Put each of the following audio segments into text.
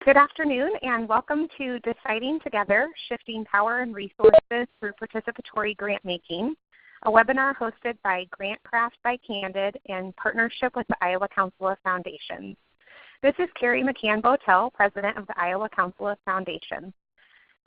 Good afternoon and welcome to Deciding Together, Shifting Power and Resources Through Participatory Grantmaking, a webinar hosted by GrantCraft by Candid in partnership with the Iowa Council of Foundations. This is Carrie McCann-Botel, President of the Iowa Council of Foundations.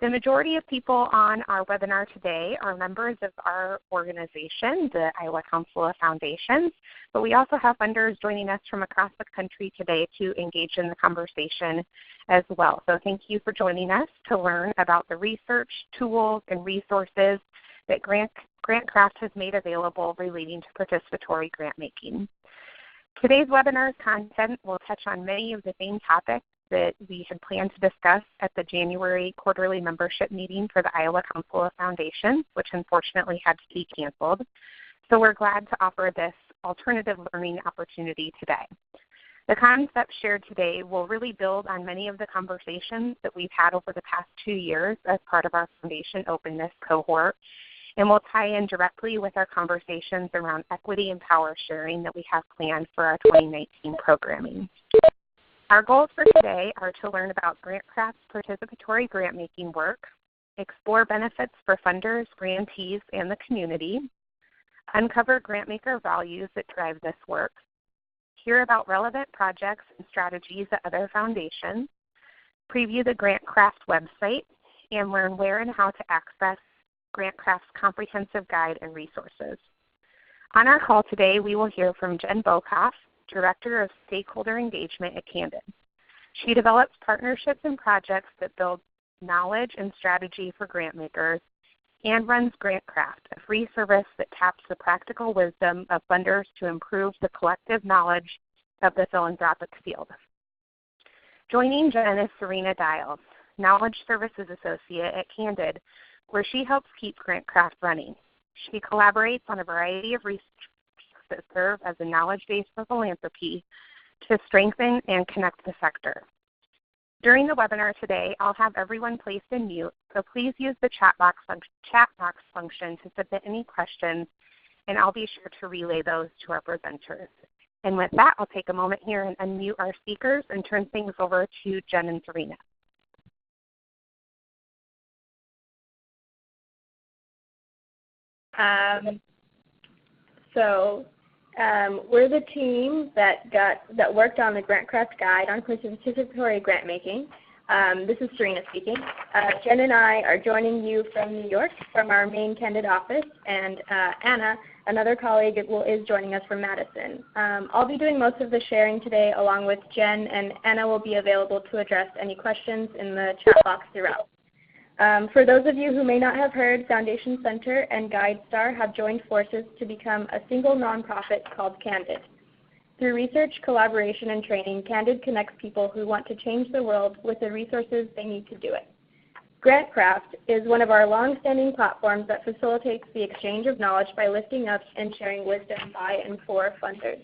The majority of people on our webinar today are members of our organization, the Iowa Council of Foundations, but we also have funders joining us from across the country today to engage in the conversation as well. So thank you for joining us to learn about the research, tools, and resources that GrantCraft has made available relating to participatory grant making. Today's webinar's content will touch on many of the same topics that we had planned to discuss at the January quarterly membership meeting for the Iowa Council of Foundations, which unfortunately had to be canceled. So we're glad to offer this alternative learning opportunity today. The concepts shared today will really build on many of the conversations that we've had over the past 2 years as part of our Foundation Openness cohort, and will tie in directly with our conversations around equity and power sharing that we have planned for our 2019 programming. Our goals for today are to learn about GrantCraft's participatory grant-making work, explore benefits for funders, grantees, and the community, uncover grant-maker values that drive this work, hear about relevant projects and strategies at other foundations, preview the GrantCraft website, and learn where and how to access GrantCraft's comprehensive guide and resources. On our call today, we will hear from Jen Bokoff, Director of Stakeholder Engagement at Candid. She develops partnerships and projects that build knowledge and strategy for grant makers and runs GrantCraft, a free service that taps the practical wisdom of funders to improve the collective knowledge of the philanthropic field. Joining Jen is Serena Dials, Knowledge Services Associate at Candid, where she helps keep GrantCraft running. She collaborates on a variety of research that serve as a knowledge base for philanthropy to strengthen and connect the sector. During the webinar today, I'll have everyone placed in mute, so please use the chat box function to submit any questions, and I'll be sure to relay those to our presenters. And with that, I'll take a moment here and unmute our speakers and turn things over to Jen and Serena. We're the team that worked on the GrantCraft guide on participatory grant making. This is Serena speaking. Jen and I are joining you from New York from our main Candid office, and Anna, another colleague, is joining us from Madison. I'll be doing most of the sharing today along with Jen, and Anna will be available to address any questions in the chat box throughout. For those of you who may not have heard, Foundation Center and GuideStar have joined forces to become a single nonprofit called Candid. Through research, collaboration, and training, Candid connects people who want to change the world with the resources they need to do it. GrantCraft is one of our long-standing platforms that facilitates the exchange of knowledge by lifting up and sharing wisdom by and for funders.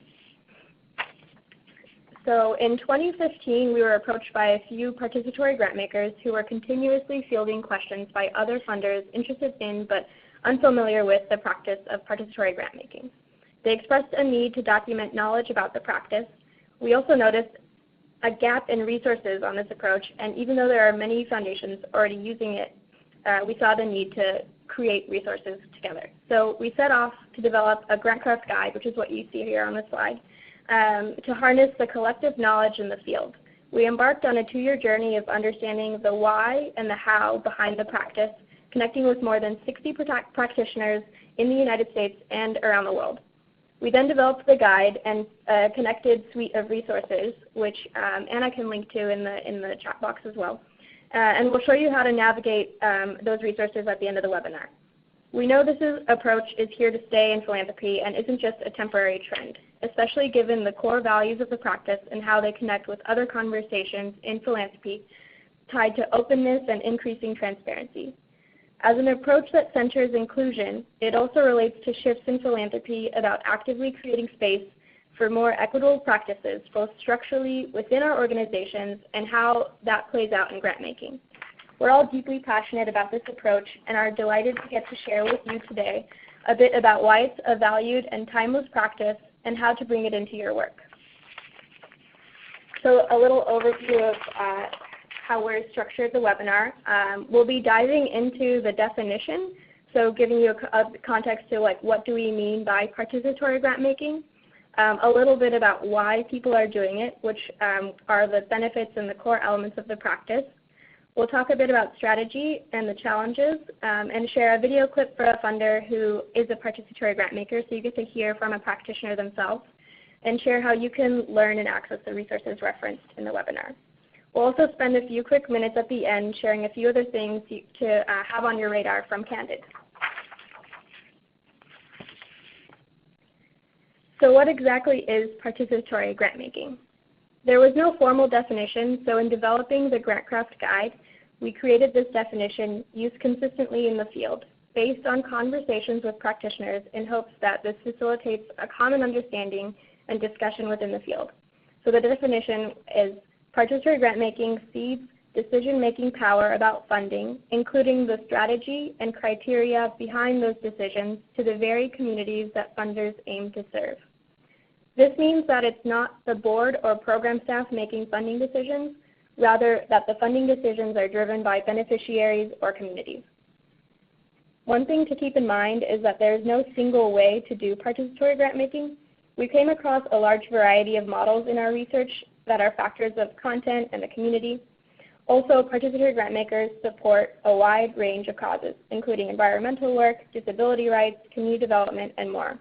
So in 2015, we were approached by a few participatory grant makers who were continuously fielding questions by other funders interested in but unfamiliar with the practice of participatory grant making. They expressed a need to document knowledge about the practice. We also noticed a gap in resources on this approach, and even though there are many foundations already using it, we saw the need to create resources together. So we set off to develop a GrantCraft guide, which is what you see here on the slide, to harness the collective knowledge in the field. We embarked on a 2-year journey of understanding the why and the how behind the practice, connecting with more than 60 practitioners in the United States and around the world. We then developed the guide and a connected suite of resources, which Anna can link to in the chat box as well. And we'll show you how to navigate those resources at the end of the webinar. We know this approach is here to stay in philanthropy and isn't just a temporary trend, especially given the core values of the practice and how they connect with other conversations in philanthropy tied to openness and increasing transparency. As an approach that centers inclusion, it also relates to shifts in philanthropy about actively creating space for more equitable practices, both structurally within our organizations and how that plays out in grant making. We're all deeply passionate about this approach and are delighted to get to share with you today a bit about why it's a valued and timeless practice and how to bring it into your work. So a little overview of how we're structured the webinar. We'll be diving into the definition, so giving you a context to like what do we mean by participatory grant making, a little bit about why people are doing it, which are the benefits and the core elements of the practice. We'll talk a bit about strategy and the challenges, and share a video clip for a funder who is a participatory grant maker, so you get to hear from a practitioner themselves, and share how you can learn and access the resources referenced in the webinar. We'll also spend a few quick minutes at the end sharing a few other things to have on your radar from Candid. So what exactly is participatory grant making? There was no formal definition, so in developing the GrantCraft guide, we created this definition used consistently in the field, based on conversations with practitioners in hopes that this facilitates a common understanding and discussion within the field. So the definition is participatory grant making seeds decision-making power about funding, including the strategy and criteria behind those decisions to the very communities that funders aim to serve. This means that it's not the board or program staff making funding decisions, rather that the funding decisions are driven by beneficiaries or communities. One thing to keep in mind is that there is no single way to do participatory grant making. We came across a large variety of models in our research that are factors of content and the community. Also, participatory grant makers support a wide range of causes, including environmental work, disability rights, community development, and more.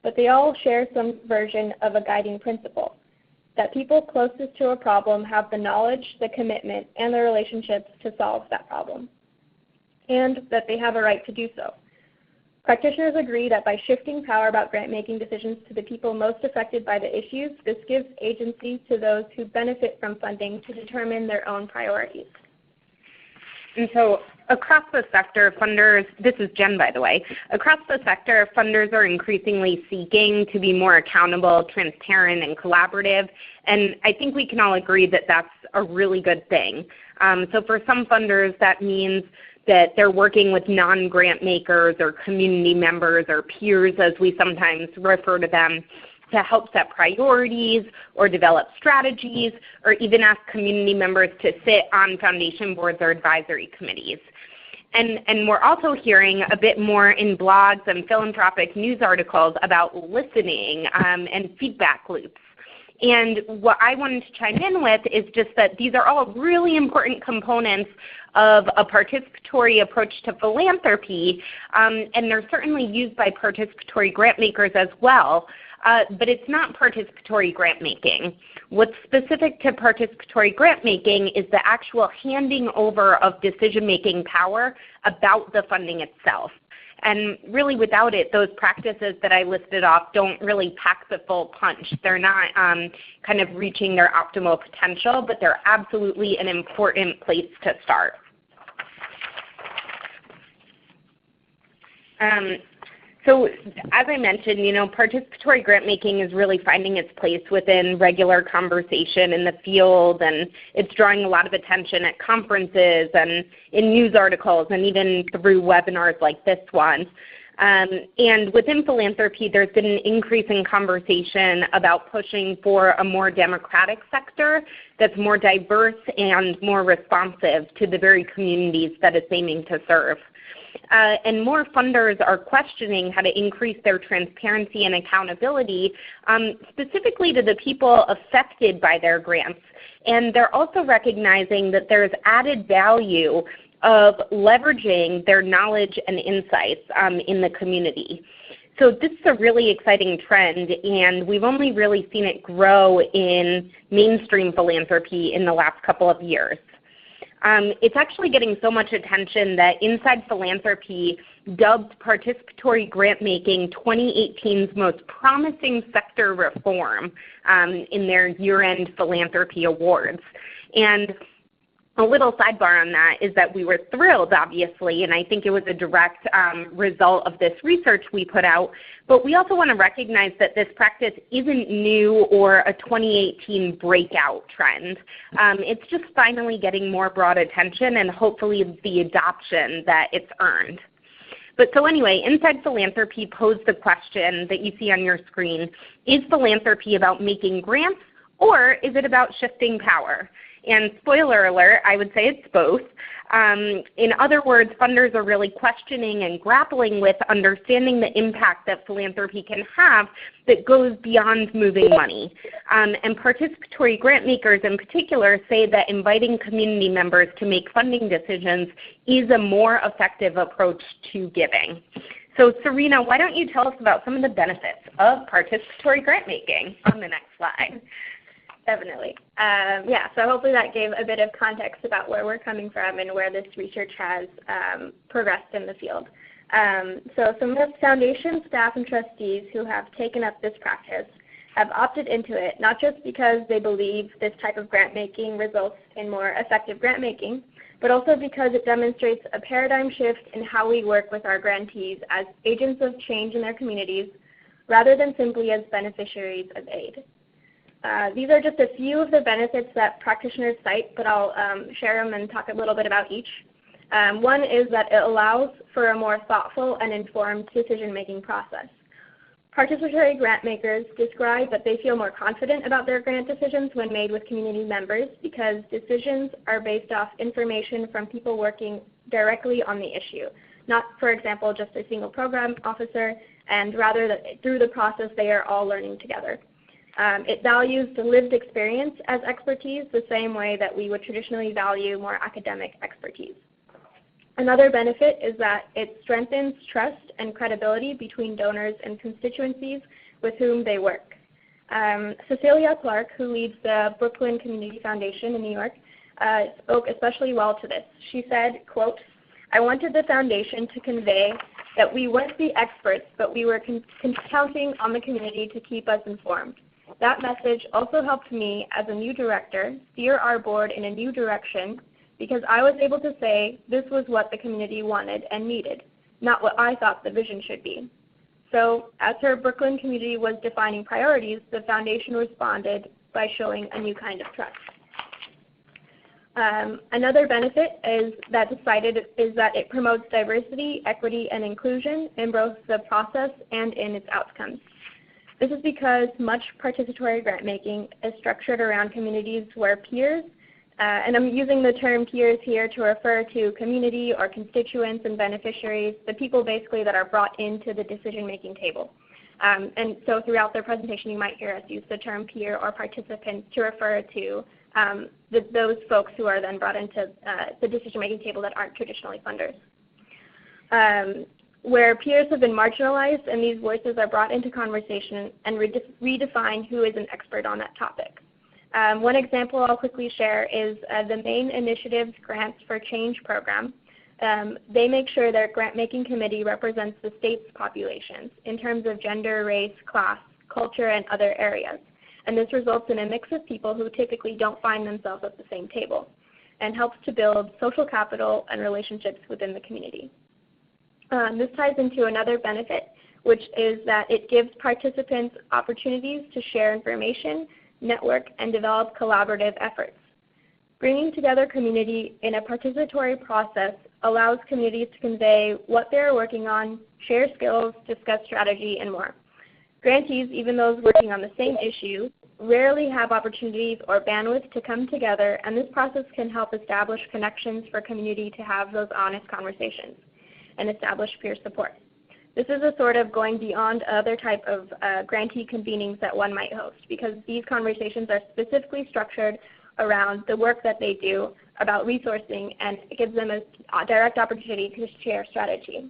But they all share some version of a guiding principle, that people closest to a problem have the knowledge, the commitment, and the relationships to solve that problem, and that they have a right to do so. Practitioners agree that by shifting power about grant-making decisions to the people most affected by the issues, this gives agency to those who benefit from funding to determine their own priorities. And so across the sector, funders, this is Jen by the way, across the sector, funders are increasingly seeking to be more accountable, transparent, and collaborative. And I think we can all agree that that's a really good thing. So for some funders, that means that they're working with non-grant makers or community members or peers, as we sometimes refer to them, to help set priorities or develop strategies, or even ask community members to sit on foundation boards or advisory committees. And we're also hearing a bit more in blogs and philanthropic news articles about listening and feedback loops. And what I wanted to chime in with is just that these are all really important components of a participatory approach to philanthropy, and they're certainly used by participatory grant makers as well. But it's not participatory grant making. What's specific to participatory grant making is the actual handing over of decision-making power about the funding itself. And really without it, those practices that I listed off don't really pack the full punch. They're not kind of reaching their optimal potential, but they're absolutely an important place to start. So as I mentioned, participatory grant making is really finding its place within regular conversation in the field, and it's drawing a lot of attention at conferences and in news articles and even through webinars like this one. And within philanthropy, there's been an increase in conversation about pushing for a more democratic sector that's more diverse and more responsive to the very communities that it's aiming to serve. And more funders are questioning how to increase their transparency and accountability, specifically to the people affected by their grants. And they're also recognizing that there's added value of leveraging their knowledge and insights in the community. So this is a really exciting trend, and we've only really seen it grow in mainstream philanthropy in the last couple of years. It's actually getting so much attention that Inside Philanthropy dubbed participatory grant making 2018's most promising sector reform in their year-end philanthropy awards. And a little sidebar on that is that we were thrilled, obviously, and I think it was a direct result of this research we put out. But we also want to recognize that this practice isn't new or a 2018 breakout trend. It's just finally getting more broad attention and hopefully the adoption that it's earned. But so anyway, Inside Philanthropy posed the question that you see on your screen: is philanthropy about making grants, Or is it about shifting power? And spoiler alert, I would say it's both. In other words, funders are really questioning and grappling with understanding the impact that philanthropy can have that goes beyond moving money. And participatory grant makers in particular say that inviting community members to make funding decisions is a more effective approach to giving. So Serena, why don't you tell us about some of the benefits of participatory grant making on the next slide? Definitely. So hopefully that gave a bit of context about where we're coming from and where this research has progressed in the field. So some of the foundation staff and trustees who have taken up this practice have opted into it, not just because they believe this type of grant making results in more effective grant making, but also because it demonstrates a paradigm shift in how we work with our grantees as agents of change in their communities rather than simply as beneficiaries of aid. These are just a few of the benefits that practitioners cite, but I'll share them and talk a little bit about each. One is that it allows for a more thoughtful and informed decision-making process. Participatory grant makers describe that they feel more confident about their grant decisions when made with community members because decisions are based off information from people working directly on the issue, not, for example, just a single program officer, and rather that through the process they are all learning together. It values the lived experience as expertise the same way that we would traditionally value more academic expertise. Another benefit is that it strengthens trust and credibility between donors and constituencies with whom they work. Cecilia Clark, who leads the Brooklyn Community Foundation in New York, spoke especially well to this. She said, quote, "I wanted the foundation to convey that we weren't the experts, but we were counting on the community to keep us informed. That message also helped me as a new director steer our board in a new direction because I was able to say this was what the community wanted and needed, not what I thought the vision should be." So as her Brooklyn community was defining priorities, the foundation responded by showing a new kind of trust. Another benefit is that it promotes diversity, equity, and inclusion in both the process and in its outcomes. This is because much participatory grant making is structured around communities where peers, and I'm using the term peers here to refer to community or constituents and beneficiaries, the people basically that are brought into the decision-making table. And so throughout the presentation you might hear us use the term peer or participant to refer to those folks who are then brought into the decision-making table that aren't traditionally funders. Where peers have been marginalized and these voices are brought into conversation and redefine who is an expert on that topic. One example I'll quickly share is the Maine Initiative's Grants for Change program. They make sure their grant-making committee represents the state's populations in terms of gender, race, class, culture, and other areas. And this results in a mix of people who typically don't find themselves at the same table and helps to build social capital and relationships within the community. This ties into another benefit, which is that it gives participants opportunities to share information, network, and develop collaborative efforts. Bringing together community in a participatory process allows communities to convey what they're working on, share skills, discuss strategy, and more. Grantees, even those working on the same issue, rarely have opportunities or bandwidth to come together, and this process can help establish connections for community to have those honest conversations and establish peer support. This is a sort of going beyond other type of grantee convenings that one might host because these conversations are specifically structured around the work that they do about resourcing, and it gives them a direct opportunity to share strategy.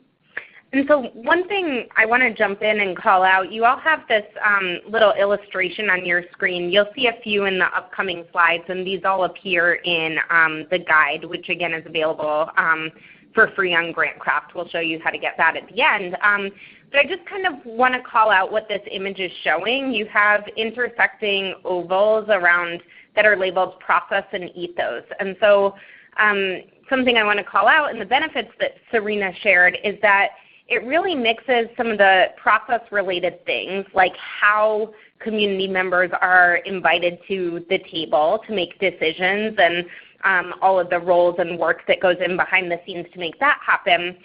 And so one thing I want to jump in and call out, you all have this little illustration on your screen. You'll see a few in the upcoming slides, and these all appear in the guide, which again is available for free on GrantCraft. We'll show you how to get that at the end. But I just kind of want to call out what this image is showing. You have intersecting ovals around that are labeled process and ethos. And so something I want to call out and the benefits that Serena shared is that it really mixes some of the process-related things like how community members are invited to the table to make decisions and all of the roles and work that goes in behind the scenes to make that happen.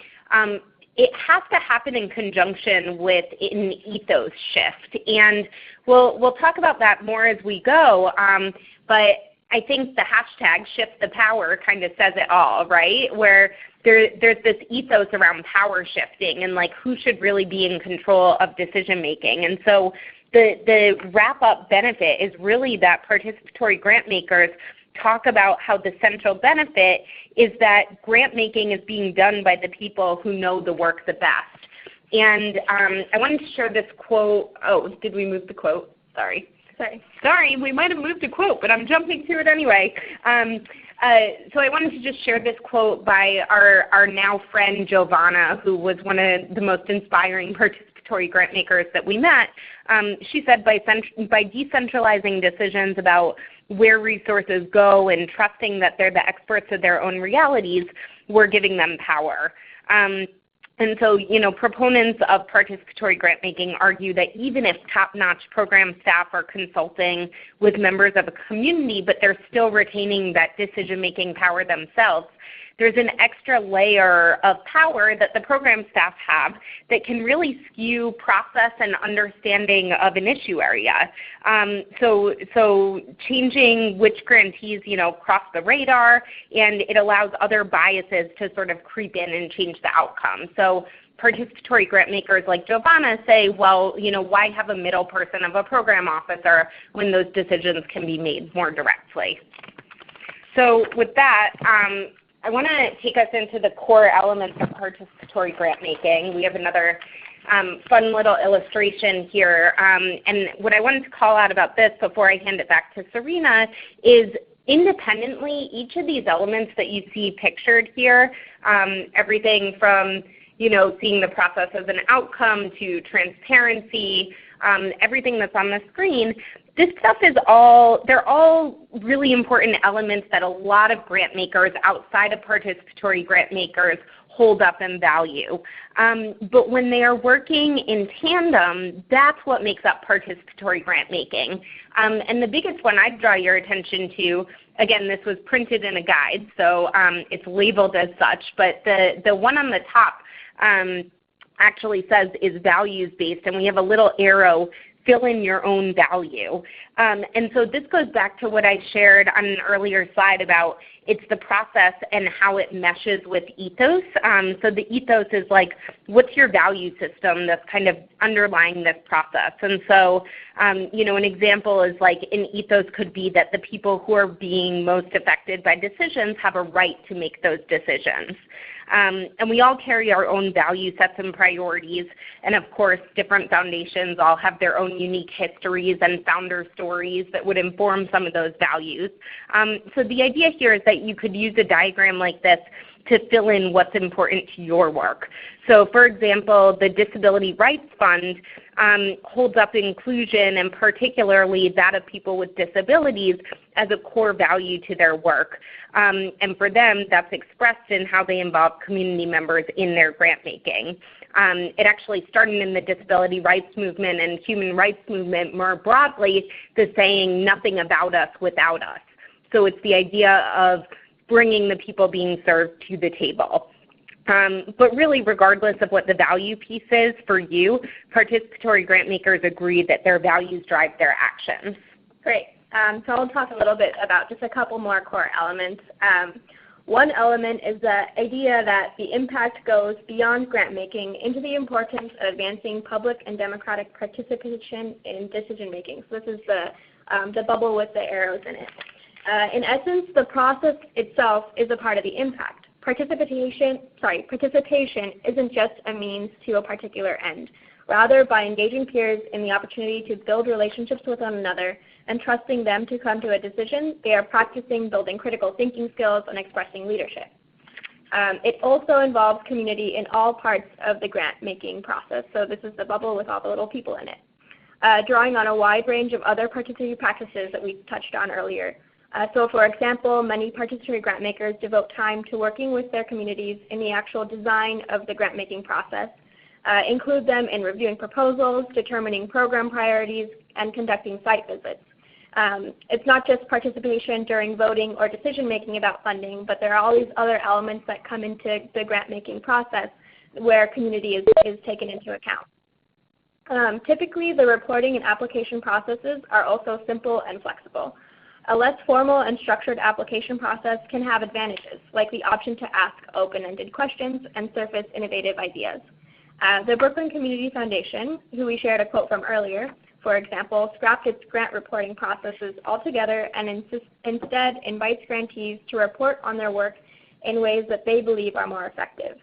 it has to happen in conjunction with an ethos shift. And we'll talk about that more as we go, but I think the hashtag Shift the Power kind of says it all, right? Where there's this ethos around power shifting and like who should really be in control of decision making. And so the wrap-up benefit is really that participatory grant makers talk about how the central benefit is that grant making is being done by the people who know the work the best. And I wanted to share this quote. Oh, did we move the quote? Sorry, we might have moved a quote, but I'm jumping to it anyway. So I wanted to just share this quote by our now friend Giovanna, who was one of the most inspiring participatory grant makers that we met. She said, by decentralizing decisions about where resources go and trusting that they're the experts of their own realities, we're giving them power. And so, proponents of participatory grant making argue that even if top-notch program staff are consulting with members of a community, but they're still retaining that decision-making power themselves, there's an extra layer of power that the program staff have that can really skew process and understanding of an issue area. So changing which grantees cross the radar, and it allows other biases to sort of creep in and change the outcome. So participatory grant makers like Giovanna say, well, why have a middle person of a program officer when those decisions can be made more directly? So with that, I want to take us into the core elements of participatory grant making. We have another fun little illustration here. And what I wanted to call out about this before I hand it back to Serena is independently, each of these elements that you see pictured here, everything from seeing the process as an outcome to transparency, everything that's on the screen, this stuff is they're all really important elements that a lot of grant makers outside of participatory grant makers hold up and value. But when they are working in tandem, that's what makes up participatory grant making. And the biggest one I'd draw your attention to, again, this was printed in a guide, so it's labeled as such, but the one on the top actually says is values-based, and we have a little arrow, fill in your own value. And so this goes back to what I shared on an earlier slide about it's the process and how it meshes with ethos. So the ethos is like, what's your value system that's kind of underlying this process? And so, an example is like an ethos could be that the people who are being most affected by decisions have a right to make those decisions. And we all carry our own value sets and priorities, and of course different foundations all have their own unique histories and founder stories that would inform some of those values. So the idea here is that you could use a diagram like this to fill in what's important to your work. So for example, the Disability Rights Fund holds up inclusion, and particularly that of people with disabilities, as a core value to their work. And for them, that's expressed in how they involve community members in their grant making. It actually started in the disability rights movement and human rights movement more broadly, the saying, nothing about us without us. So it's the idea of bringing the people being served to the table. But really, regardless of what the value piece is for you, participatory grant makers agree that their values drive their actions. Great. So I'll talk a little bit about just a couple more core elements. One element is the idea that the impact goes beyond grant making into the importance of advancing public and democratic participation in decision making. So this is the bubble with the arrows in it. In essence, the process itself is a part of the impact. Participation isn't just a means to a particular end. Rather, by engaging peers in the opportunity to build relationships with one another and trusting them to come to a decision, they are practicing building critical thinking skills and expressing leadership. It also involves community in all parts of the grant-making process. So this is the bubble with all the little people in it. Drawing on a wide range of other participatory practices that we touched on earlier. So for example, many participatory grant makers devote time to working with their communities in the actual design of the grant-making process, include them in reviewing proposals, determining program priorities, and conducting site visits. It's not just participation during voting or decision-making about funding, but there are all these other elements that come into the grant-making process where community is taken into account. Typically, the reporting and application processes are also simple and flexible. A less formal and structured application process can have advantages, like the option to ask open-ended questions and surface innovative ideas. The Brooklyn Community Foundation, who we shared a quote from earlier, for example, scrapped its grant reporting processes altogether and instead invites grantees to report on their work in ways that they believe are more effective.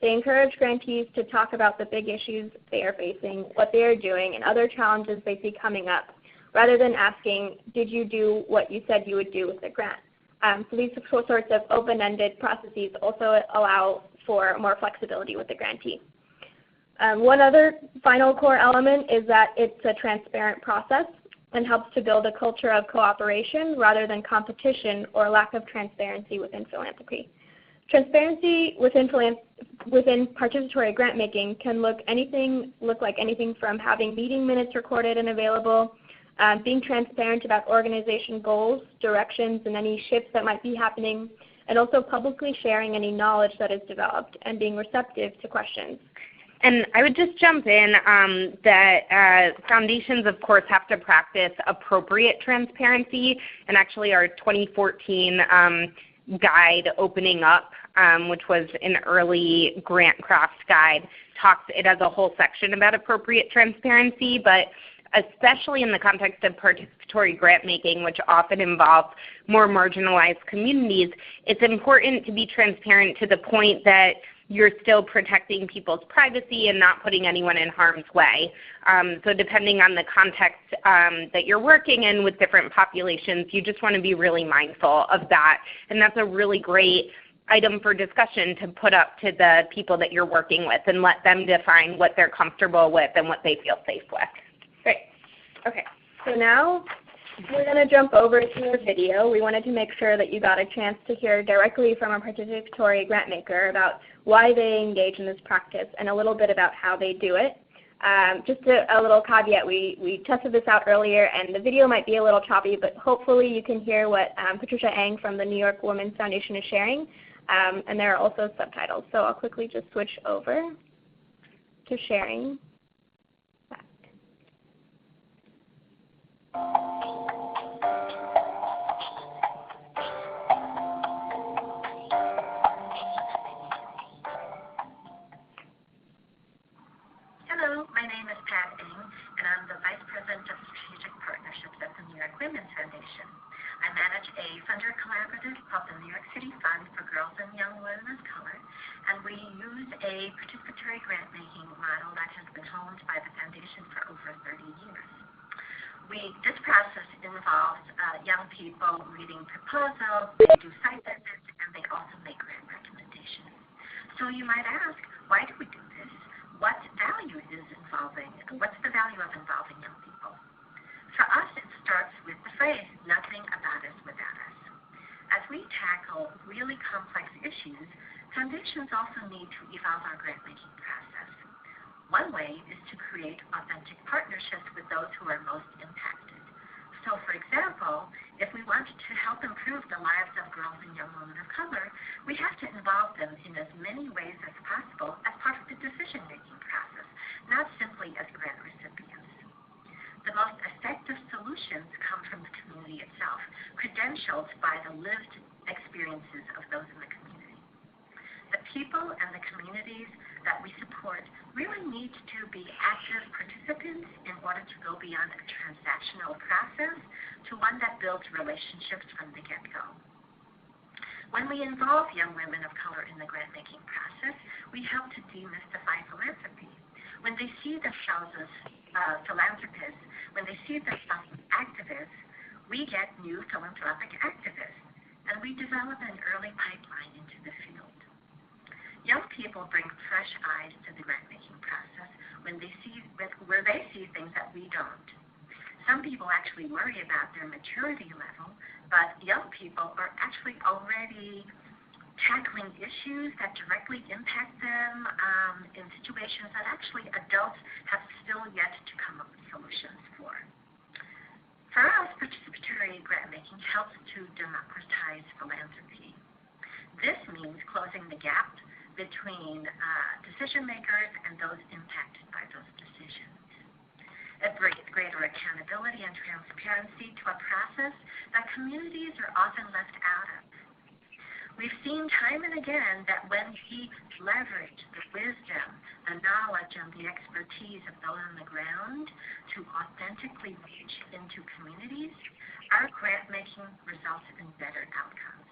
They encourage grantees to talk about the big issues they are facing, what they are doing, and other challenges they see coming up, rather than asking, did you do what you said you would do with the grant? So these sorts of open-ended processes also allow for more flexibility with the grantee. One other final core element is that it's a transparent process and helps to build a culture of cooperation rather than competition or lack of transparency within philanthropy. Transparency within participatory grant making can look like anything from having meeting minutes recorded and available, being transparent about organization goals, directions, and any shifts that might be happening, and also publicly sharing any knowledge that is developed and being receptive to questions. And I would just jump in that foundations, of course, have to practice appropriate transparency. And actually our 2014 guide, Opening Up, which was an early GrantCraft guide, it has a whole section about appropriate transparency, but especially in the context of participatory grant making, which often involves more marginalized communities, it's important to be transparent to the point that you're still protecting people's privacy and not putting anyone in harm's way. So depending on the context that you're working in with different populations, you just want to be really mindful of that. And that's a really great item for discussion to put up to the people that you're working with and let them define what they're comfortable with and what they feel safe with. Great. Okay. So now we're going to jump over to a video. We wanted to make sure that you got a chance to hear directly from a participatory grant maker about why they engage in this practice and a little bit about how they do it. Just a little caveat, we tested this out earlier and the video might be a little choppy, but hopefully you can hear what Patricia Ang from the New York Women's Foundation is sharing. And there are also subtitles. So I'll quickly just switch over to sharing. Hello, my name is Pat Ng, and I'm the Vice President of Strategic Partnerships at the New York Women's Foundation. I manage a funder collaborative called the New York City Fund for Girls and Young Women of Color, and we use a participatory grant-making model that has been honed by the Foundation for over 30 years. This process involves young people reading proposals, they do site visits, and they also make grant recommendations. So you might ask, why do we do this? What value is involving, what's the value of involving young people? For us, it starts with the phrase, nothing about us without us. As we tackle really complex issues, foundations also need to evolve our grant-making process. One way is to create authentic partnerships with those who are most impacted. So for example, if we wanted to help improve the lives of girls and young women of color, we have to involve them in as many ways as possible as part of the decision-making process, not simply as grant recipients. The most effective solutions come from the community itself, credentialed by the lived experiences of those in the community. The people and the communities that we support really need to be active participants in order to go beyond a transactional process to one that builds relationships from the get-go. When we involve young women of color in the grant-making process, we help to demystify philanthropy. When they see themselves as philanthropists, when they see themselves as activists, we get new philanthropic activists, and we develop an early pipeline into the field. Young people bring fresh eyes to the grant-making process where they see things that we don't. Some people actually worry about their maturity level, but young people are actually already tackling issues that directly impact them in situations that actually adults have still yet to come up with solutions for. For us, participatory grant-making helps to democratize philanthropy. This means closing the gap between decision makers and those impacted by those decisions. It brings greater accountability and transparency to a process that communities are often left out of. We've seen time and again that when we leverage the wisdom, the knowledge, and the expertise of those on the ground to authentically reach into communities, our grant making results in better outcomes.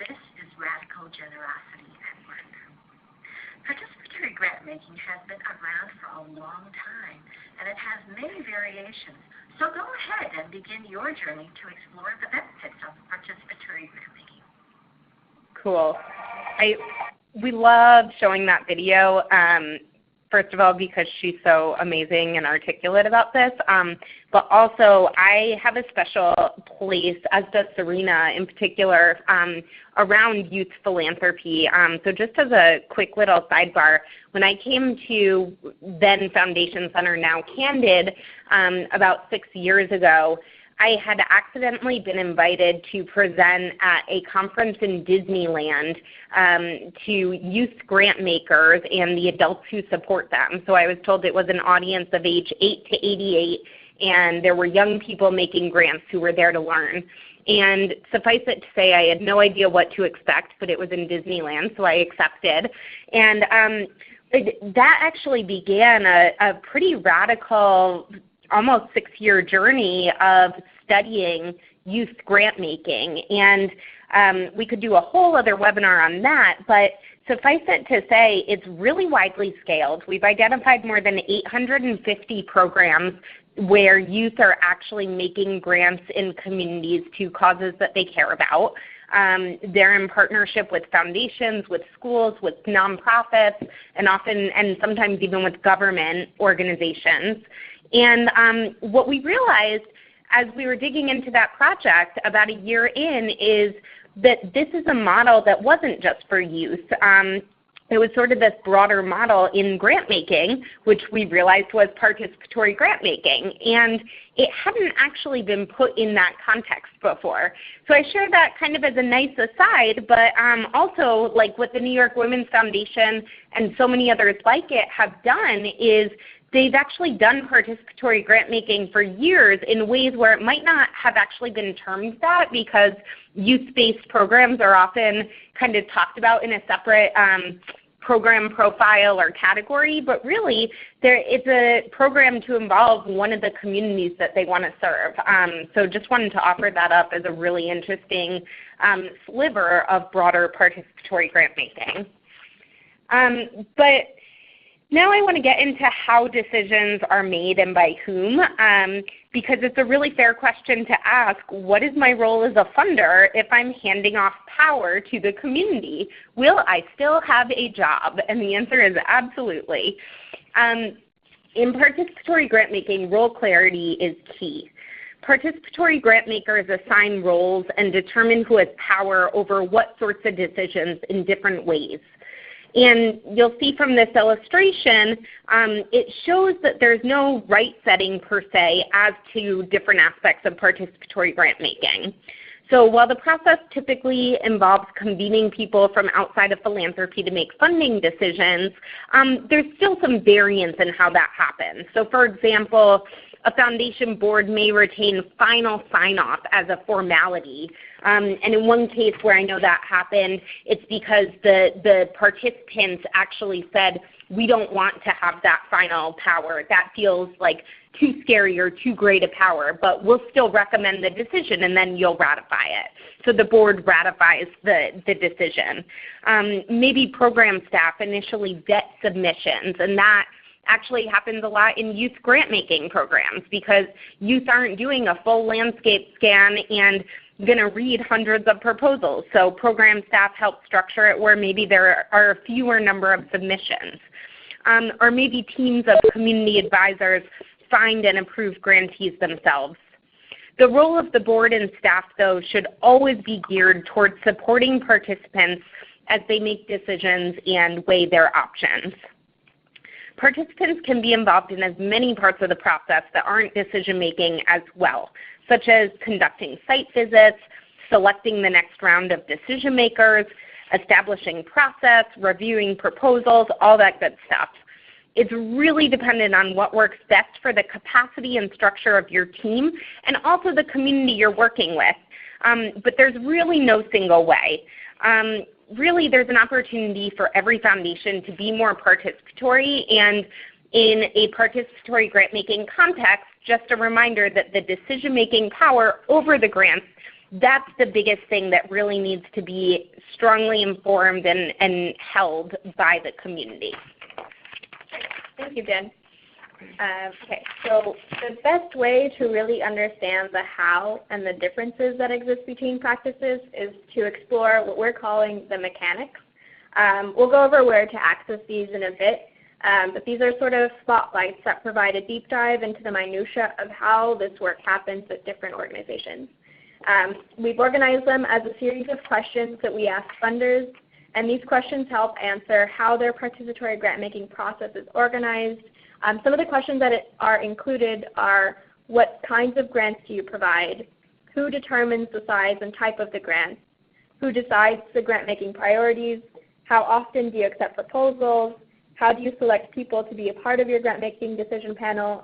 This is radical generosity at work. Participatory grant making has been around for a long time, and it has many variations. So go ahead and begin your journey to explore the benefits of participatory grant making. Cool. We love showing that video, first of all, because she's so amazing and articulate about this, but also I have a special place, as does Serena in particular, around youth philanthropy. So just as a quick little sidebar, when I came to then Foundation Center, now Candid, about 6 years ago, I had accidentally been invited to present at a conference in Disneyland to youth grant makers and the adults who support them. So I was told it was an audience of age 8 to 88, and there were young people making grants who were there to learn. And suffice it to say, I had no idea what to expect, but it was in Disneyland, so I accepted. And that actually began a pretty radical, almost 6-year journey of studying youth grant making. And we could do a whole other webinar on that, but suffice it to say, it's really widely scaled. We've identified more than 850 programs where youth are actually making grants in communities to causes that they care about. They're in partnership with foundations, with schools, with nonprofits, and sometimes even with government organizations. And what we realized as we were digging into that project about a year in is that this is a model that wasn't just for youth. It was sort of this broader model in grant making, which we realized was participatory grant making. And it hadn't actually been put in that context before. So I share that kind of as a nice aside, but also like what the New York Women's Foundation and so many others like it have done is they've actually done participatory grant making for years in ways where it might not have actually been termed that, because youth-based programs are often kind of talked about in a separate program profile or category, but really it's a program to involve one of the communities that they want to serve. So just wanted to offer that up as a really interesting sliver of broader participatory grant making. But now I want to get into how decisions are made and by whom, because it's a really fair question to ask, what is my role as a funder if I'm handing off power to the community? Will I still have a job? And the answer is absolutely. In participatory grant making, role clarity is key. Participatory grant makers assign roles and determine who has power over what sorts of decisions in different ways. And you'll see from this illustration, it shows that there's no right setting per se as to different aspects of participatory grant making. So while the process typically involves convening people from outside of philanthropy to make funding decisions, there's still some variance in how that happens. So for example, a foundation board may retain final sign-off as a formality. And in one case where I know that happened, it's because the participants actually said, we don't want to have that final power. That feels like too scary or too great a power, but we'll still recommend the decision and then you'll ratify it. So the board ratifies the decision. Maybe program staff initially vet submissions, and that actually happens a lot in youth grant making programs because youth aren't doing a full landscape scan and going to read hundreds of proposals. So program staff help structure it where maybe there are a fewer number of submissions. Or maybe teams of community advisors find and approve grantees themselves. The role of the board and staff, though, should always be geared towards supporting participants as they make decisions and weigh their options. Participants can be involved in as many parts of the process that aren't decision-making as well, such as conducting site visits, selecting the next round of decision makers, establishing process, reviewing proposals, all that good stuff. It's really dependent on what works best for the capacity and structure of your team and also the community you're working with. But there's really no single way. Really, there's an opportunity for every foundation to be more participatory, and in a participatory grant-making context, just a reminder that the decision-making power over the grants, that's the biggest thing that really needs to be strongly informed and held by the community. Thank you, Jen. Okay, so the best way to really understand the how and the differences that exist between practices is to explore what we're calling the mechanics. We'll go over where to access these in a bit, but these are sort of spotlights that provide a deep dive into the minutia of how this work happens at different organizations. We've organized them as a series of questions that we ask funders, and these questions help answer how their participatory grant-making process is organized. Some of the questions that are included are: what kinds of grants do you provide? Who determines the size and type of the grants? Who decides the grant-making priorities? How often do you accept proposals? How do you select people to be a part of your grant-making decision panel?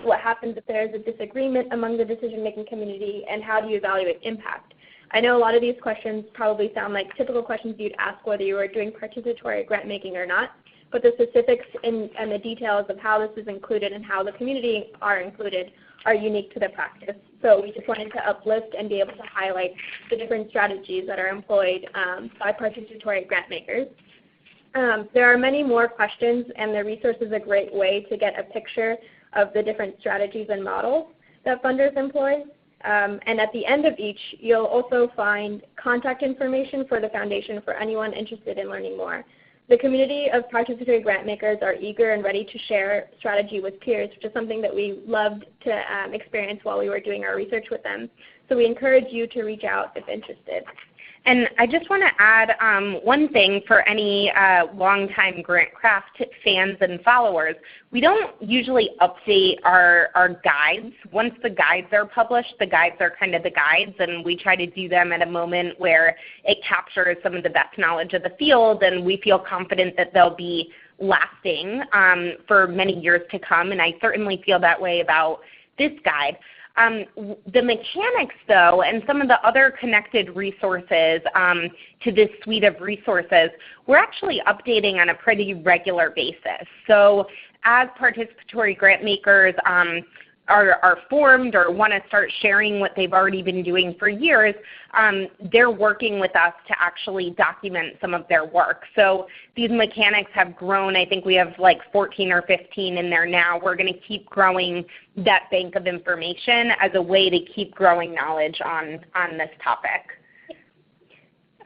What happens if there is a disagreement among the decision-making community? And how do you evaluate impact? I know a lot of these questions probably sound like typical questions you'd ask whether you were doing participatory grant-making or not, but the specifics and the details of how this is included and how the community are included are unique to the practice. So we just wanted to uplift and be able to highlight the different strategies that are employed by participatory grant makers. There are many more questions, and the resource is a great way to get a picture of the different strategies and models that funders employ. And at the end of each, you'll also find contact information for the foundation for anyone interested in learning more. The community of participatory grant makers are eager and ready to share strategy with peers, which is something that we loved to experience while we were doing our research with them. So we encourage you to reach out if interested. And I just want to add one thing for any longtime GrantCraft fans and followers. We don't usually update our guides. Once the guides are published, the guides are kind of the guides, and we try to do them at a moment where it captures some of the best knowledge of the field, and we feel confident that they'll be lasting for many years to come, and I certainly feel that way about this guide. The mechanics, though, and some of the other connected resources to this suite of resources, we're actually updating on a pretty regular basis. So as participatory grant makers are formed or want to start sharing what they've already been doing for years, they're working with us to actually document some of their work. So these mechanics have grown. I think we have like 14 or 15 in there now. We're going to keep growing that bank of information as a way to keep growing knowledge on this topic.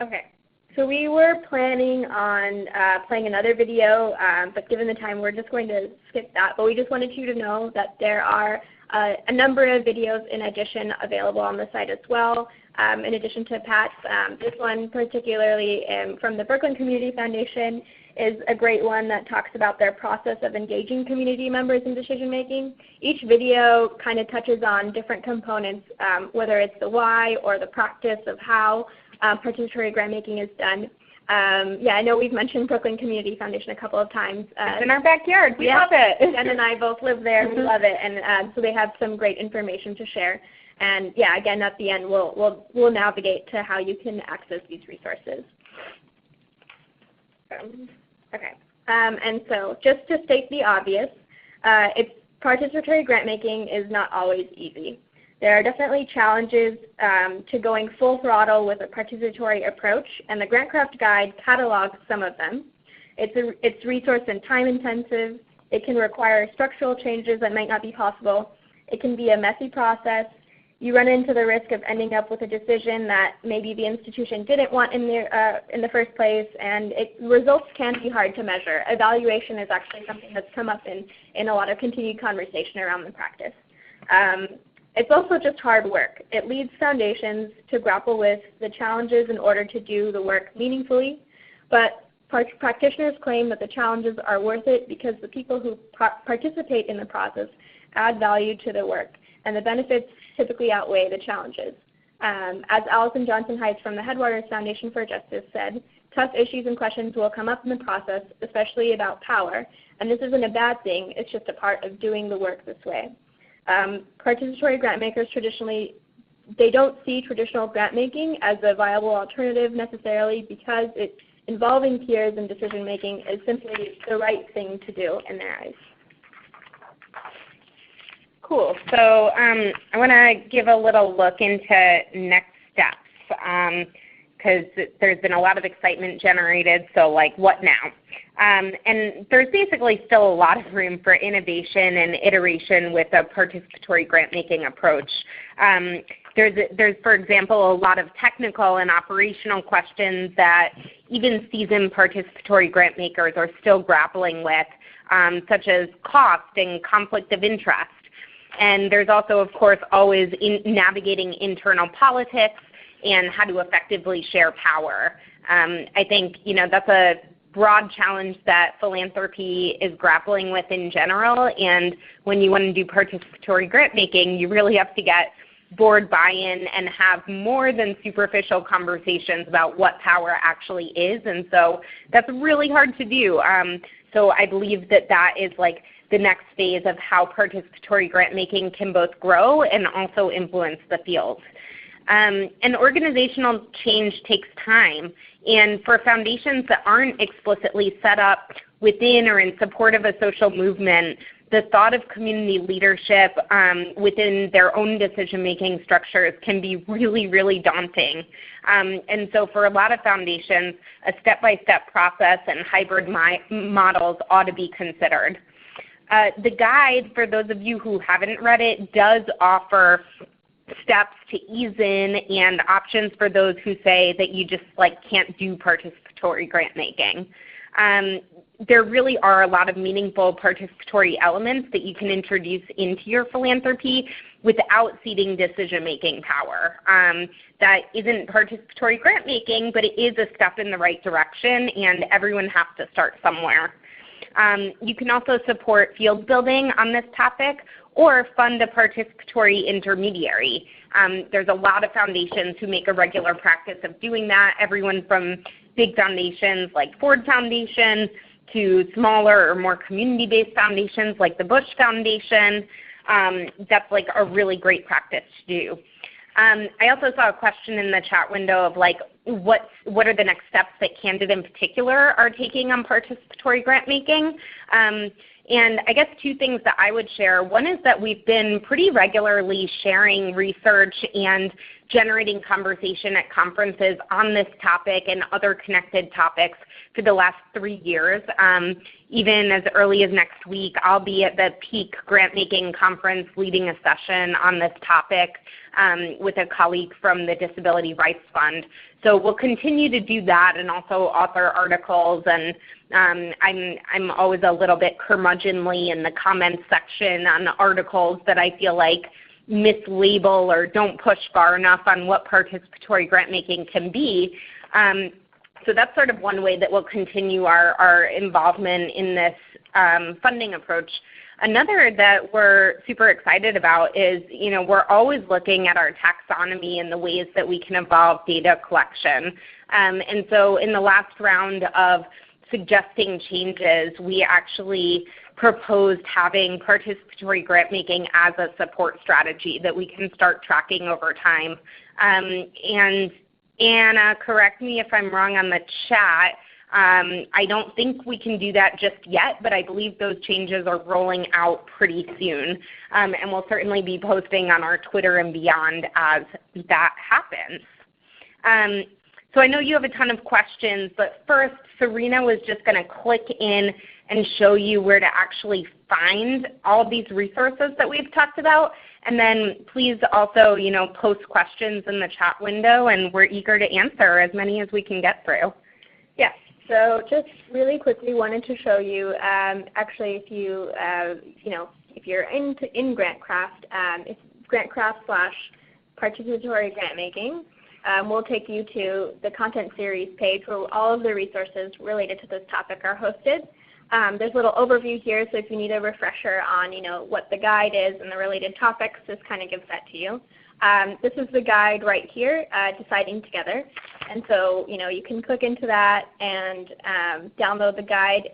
Okay. So we were planning on playing another video, but given the time, we're just going to skip that. But we just wanted you to know that there are a number of videos in addition available on the site as well, in addition to Pat's. This one particularly from the Brooklyn Community Foundation is a great one that talks about their process of engaging community members in decision making. Each video kind of touches on different components, whether it's the why or the practice of how participatory grant making is done. Yeah, I know we've mentioned Brooklyn Community Foundation a couple of times. It's in our backyard. We love it. Jen and I both live there. We love it, and so they have some great information to share. And yeah, again, at the end, we'll navigate to how you can access these resources. Okay, and so just to state the obvious, participatory grant making is not always easy. There are definitely challenges to going full throttle with a participatory approach, and the GrantCraft guide catalogs some of them. It's resource and time intensive. It can require structural changes that might not be possible. It can be a messy process. You run into the risk of ending up with a decision that maybe the institution didn't want in the first place, and results can be hard to measure. Evaluation is actually something that's come up in a lot of continued conversation around the practice. It's also just hard work. It leads foundations to grapple with the challenges in order to do the work meaningfully, but practitioners claim that the challenges are worth it because the people who participate in the process add value to the work, and the benefits typically outweigh the challenges. As Allison Johnson Heights from the Headwaters Foundation for Justice said, tough issues and questions will come up in the process, especially about power, and this isn't a bad thing, it's just a part of doing the work this way. Participatory grant makers traditionally, they don't see traditional grant making as a viable alternative necessarily because involving peers in decision making is simply the right thing to do in their eyes. Cool. So I want to give a little look into next steps because there's been a lot of excitement generated, so like what now? And there's basically still a lot of room for innovation and iteration with a participatory grant making approach. There's, for example, a lot of technical and operational questions that even seasoned participatory grant makers are still grappling with, such as cost and conflict of interest. And there's also, of course, always navigating internal politics and how to effectively share power. I think that's a broad challenge that philanthropy is grappling with in general, and when you want to do participatory grant making, you really have to get board buy-in and have more than superficial conversations about what power actually is, and so that's really hard to do. So I believe that is like the next phase of how participatory grant making can both grow and also influence the field. And organizational change takes time, and for foundations that aren't explicitly set up within or in support of a social movement, the thought of community leadership within their own decision-making structures can be really, really daunting. And so for a lot of foundations, a step-by-step process and hybrid models ought to be considered. The guide, for those of you who haven't read it, does offer steps to ease in and options for those who say that you just can't do participatory grant making. There really are a lot of meaningful participatory elements that you can introduce into your philanthropy without ceding decision-making power. That isn't participatory grant making, but it is a step in the right direction, and everyone has to start somewhere. You can also support field building on this topic or fund a participatory intermediary. There's a lot of foundations who make a regular practice of doing that, everyone from big foundations like Ford Foundation to smaller or more community-based foundations like the Bush Foundation. That's like a really great practice to do. I also saw a question in the chat window of what are the next steps that Candid in particular are taking on participatory grant making. And I guess two things that I would share. One is that we've been pretty regularly sharing research and generating conversation at conferences on this topic and other connected topics for the last 3 years. Even as early as next week, I'll be at the Peak Grantmaking Conference leading a session on this topic with a colleague from the Disability Rights Fund. So we'll continue to do that and also author articles, and I'm always a little bit curmudgeonly in the comments section on the articles that I feel like mislabel or don't push far enough on what participatory grant making can be. So that's sort of one way that we'll continue our involvement in this funding approach. Another that we're super excited about is, we're always looking at our taxonomy and the ways that we can evolve data collection. And so in the last round of suggesting changes, we actually proposed having participatory grant making as a support strategy that we can start tracking over time. And Anna, correct me if I'm wrong on the chat, I don't think we can do that just yet, but I believe those changes are rolling out pretty soon. And we'll certainly be posting on our Twitter and beyond as that happens. So I know you have a ton of questions, but first, Serena was just going to click in and show you where to actually find all these resources that we've talked about. And then please also, post questions in the chat window, and we're eager to answer as many as we can get through. Yes. So just really quickly wanted to show you, actually, if you, if you're in GrantCraft, it's GrantCraft/participatory grant making. We'll take you to the content series page where all of the resources related to this topic are hosted. There's a little overview here, so if you need a refresher on what the guide is and the related topics, this kind of gives that to you. This is the guide right here, Deciding Together. And so, you can click into that and download the guide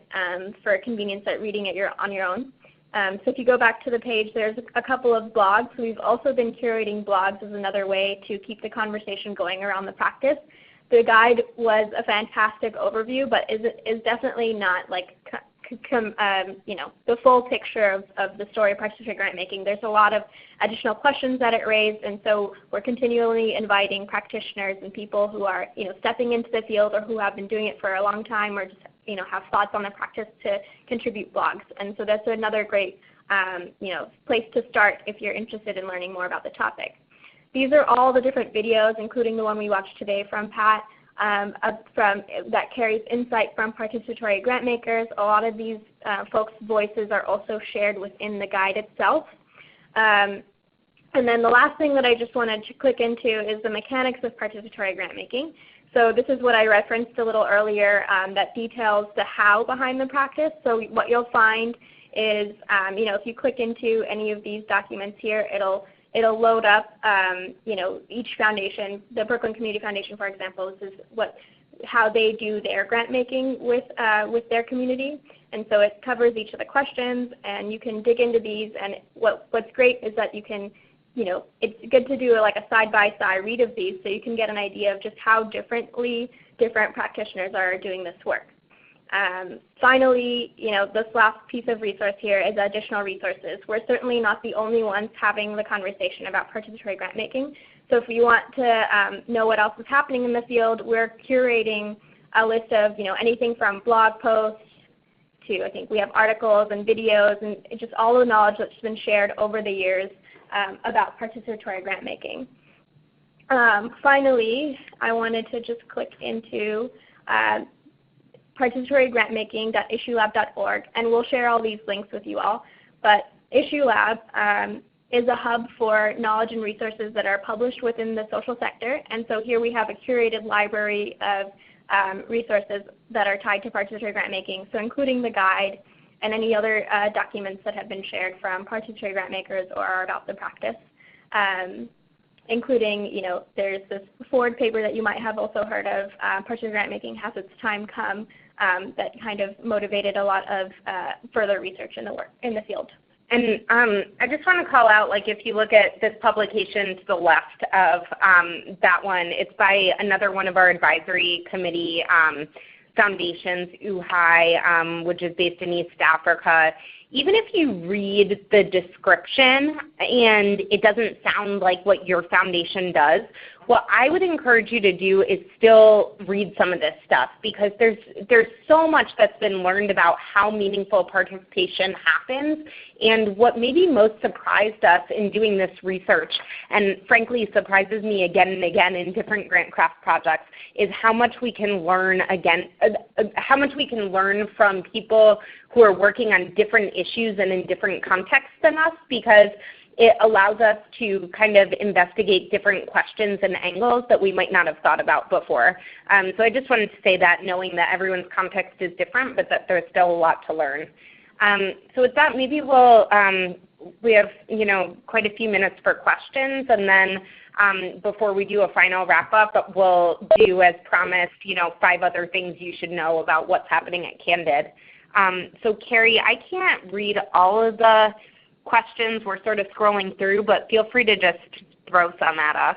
for convenience at reading it on your own. So if you go back to the page, there's a couple of blogs. We've also been curating blogs as another way to keep the conversation going around the practice. The guide was a fantastic overview, but is definitely not like the full picture of the story of participatory grant making. There's a lot of additional questions that it raised, and so we're continually inviting practitioners and people who are stepping into the field or who have been doing it for a long time or just have thoughts on the practice to contribute blogs. And so that's another great place to start if you're interested in learning more about the topic. These are all the different videos, including the one we watched today from Pat, that carries insight from participatory grant makers. A lot of these folks' voices are also shared within the guide itself. And then the last thing that I just wanted to click into is the mechanics of participatory grant making. So this is what I referenced a little earlier that details the how behind the practice. So what you'll find is, if you click into any of these documents here, it'll load up, each foundation. The Brooklyn Community Foundation, for example, this is how they do their grant making with their community. And so it covers each of the questions, and you can dig into these. And what's great is that you can, it's good to do like a side-by-side read of these so you can get an idea of just how differently different practitioners are doing this work. Finally, this last piece of resource here is additional resources. We're certainly not the only ones having the conversation about participatory grant making. So if you want to know what else is happening in the field, we're curating a list of anything from blog posts to, I think we have articles and videos and just all the knowledge that's been shared over the years about participatory grant making. Finally, I wanted to just click into participatorygrantmaking.issuelab.org, and we'll share all these links with you all. But IssueLab is a hub for knowledge and resources that are published within the social sector. And so here we have a curated library of resources that are tied to participatory grant making, so including the guide and any other documents that have been shared from participatory grant makers or are about the practice. Including, there's this forward paper that you might have also heard of, Participatory Grant Making Has Its Time Come, that kind of motivated a lot of further research in the field. And I just want to call out, if you look at this publication to the left of that one, it's by another one of our advisory committee foundations, UHI, which is based in East Africa. Even if you read the description and it doesn't sound like what your foundation does, what I would encourage you to do is still read some of this stuff, because there's so much that's been learned about how meaningful participation happens. And what maybe most surprised us in doing this research, and frankly surprises me again and again in different GrantCraft projects, is how much we can learn from people who are working on different issues and in different contexts than us, because it allows us to kind of investigate different questions and angles that we might not have thought about before. So I just wanted to say that, knowing that everyone's context is different, but that there's still a lot to learn. So with that, maybe we have quite a few minutes for questions, and then before we do a final wrap-up, we'll do, as promised, 5 other things you should know about what's happening at Candid. So Carrie, I can't read all of the questions. We're sort of scrolling through, but feel free to just throw some at us.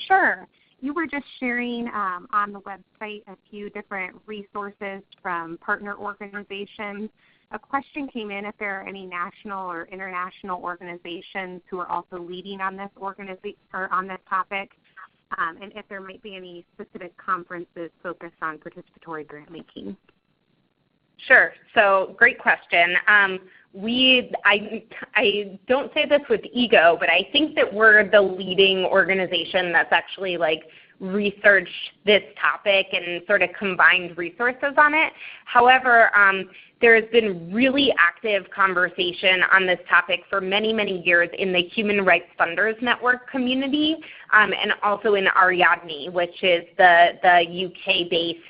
Sure. You were just sharing on the website a few different resources from partner organizations. A question came in if there are any national or international organizations who are also leading on this topic, and if there might be any specific conferences focused on participatory grant making. Sure. So great question. I don't say this with ego, but I think that we're the leading organization that's actually researched this topic and sort of combined resources on it. However, there has been really active conversation on this topic for many, many years in the Human Rights Funders Network community, and also in Ariadne, which is the UK-based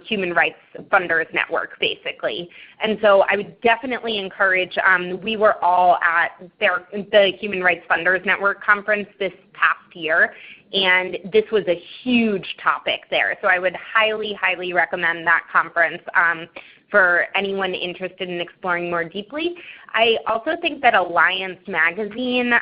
human rights funders network, basically. And so I would definitely encourage, we were all at the Human Rights Funders Network conference this past year, and this was a huge topic there. So I would highly, highly recommend that conference for anyone interested in exploring more deeply. I also think that Alliance Magazine,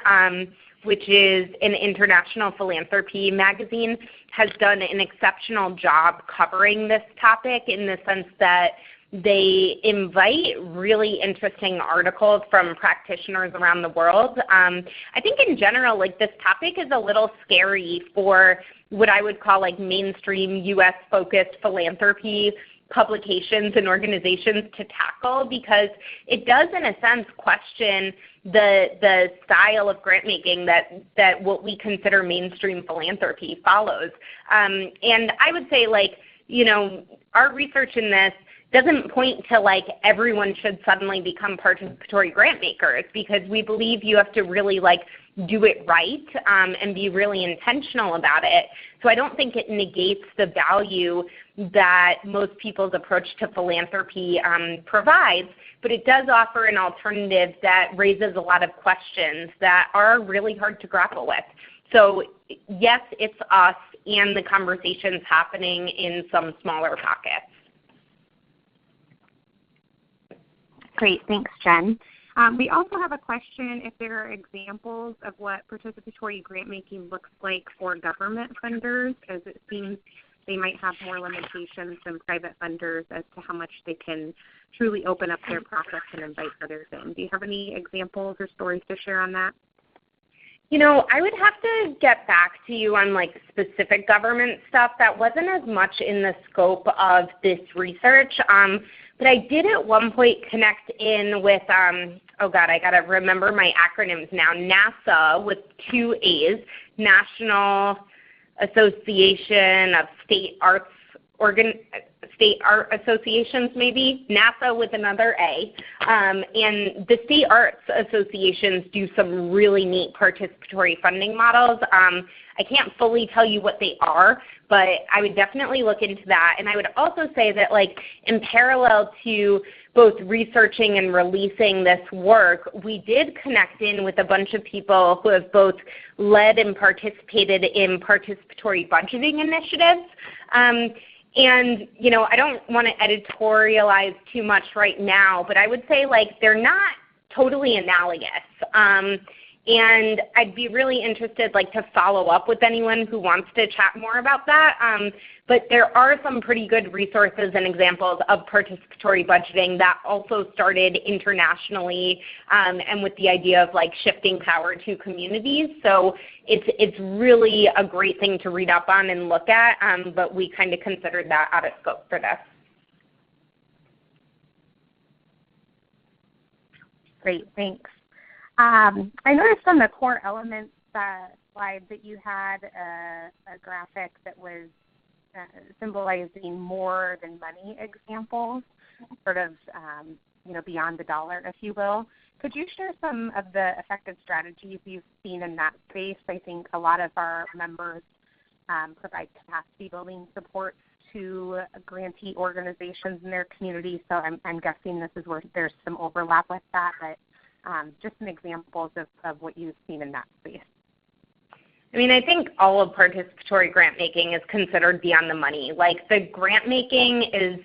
which is an international philanthropy magazine, has done an exceptional job covering this topic in the sense that they invite really interesting articles from practitioners around the world. I think in general, like, this topic is a little scary for what I would call like mainstream US-focused philanthropy publications and organizations to tackle, because it does in a sense question the style of grant making that what we consider mainstream philanthropy follows. And I would say, like, you know, our research in this doesn't point to like everyone should suddenly become participatory grant makers, because we believe you have to really like do it right and be really intentional about it. So I don't think it negates the value that most people's approach to philanthropy provides, but it does offer an alternative that raises a lot of questions that are really hard to grapple with. So yes, it's us and the conversations happening in some smaller pockets. Great, thanks, Jen. We also have a question if there are examples of what participatory grant making looks like for government funders, as it seems they might have more limitations than private funders as to how much they can truly open up their process and invite others in. Do you have any examples or stories to share on that? You know, I would have to get back to you on like specific government stuff. That wasn't as much in the scope of this research. But I did at one point connect in with, oh God, I got to remember my acronyms now, NASA with 2 A's, National Association of State Art Associations, maybe, NASA with another A. And the state arts associations do some really neat participatory funding models. I can't fully tell you what they are, but I would definitely look into that. And I would also say that, like, in parallel to both researching and releasing this work, we did connect in with a bunch of people who have both led and participated in participatory budgeting initiatives. And, you know, I don't want to editorialize too much right now, but I would say, like, they're not totally analogous. And I'd be really interested, like, to follow up with anyone who wants to chat more about that. But there are some pretty good resources and examples of participatory budgeting that also started internationally and with the idea of like shifting power to communities. So it's really a great thing to read up on and look at, but we kind of considered that out of scope for this. Great, thanks. I noticed on the core elements slide that you had a graphic that was symbolizing more than money examples, sort of beyond the dollar, if you will. Could you share some of the effective strategies you've seen in that space? I think a lot of our members provide capacity building support to grantee organizations in their community, so I'm guessing this is where there's some overlap with that, but just some examples of what you've seen in that space. I mean, I think all of participatory grant making is considered beyond the money. Like, the grant making is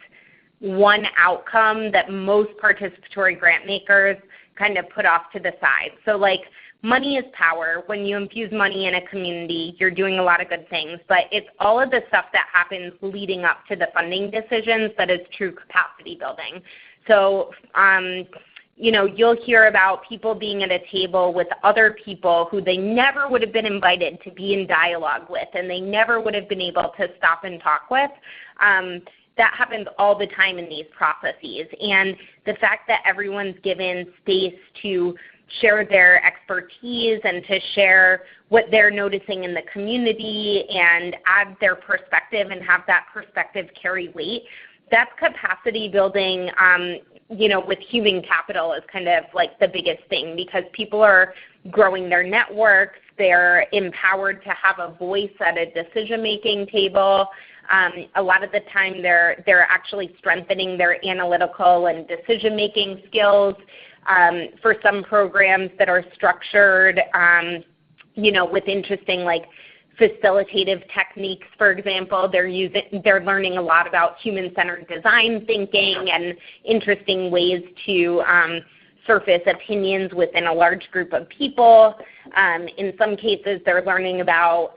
one outcome that most participatory grant makers kind of put off to the side. So, like, money is power. When you infuse money in a community, you're doing a lot of good things, but it's all of the stuff that happens leading up to the funding decisions that is true capacity building. So, you'll hear about people being at a table with other people who they never would have been invited to be in dialogue with, and they never would have been able to stop and talk with. That happens all the time in these processes. And the fact that everyone's given space to share their expertise and to share what they're noticing in the community and add their perspective and have that perspective carry weight, that's capacity building with human capital is kind of like the biggest thing, because people are growing their networks, They're empowered to have a voice at a decision-making table. A lot of the time they're actually strengthening their analytical and decision-making skills. For some programs that are structured, with interesting facilitative techniques, for example, they're learning a lot about human-centered design thinking and interesting ways to surface opinions within a large group of people. In some cases, they're learning about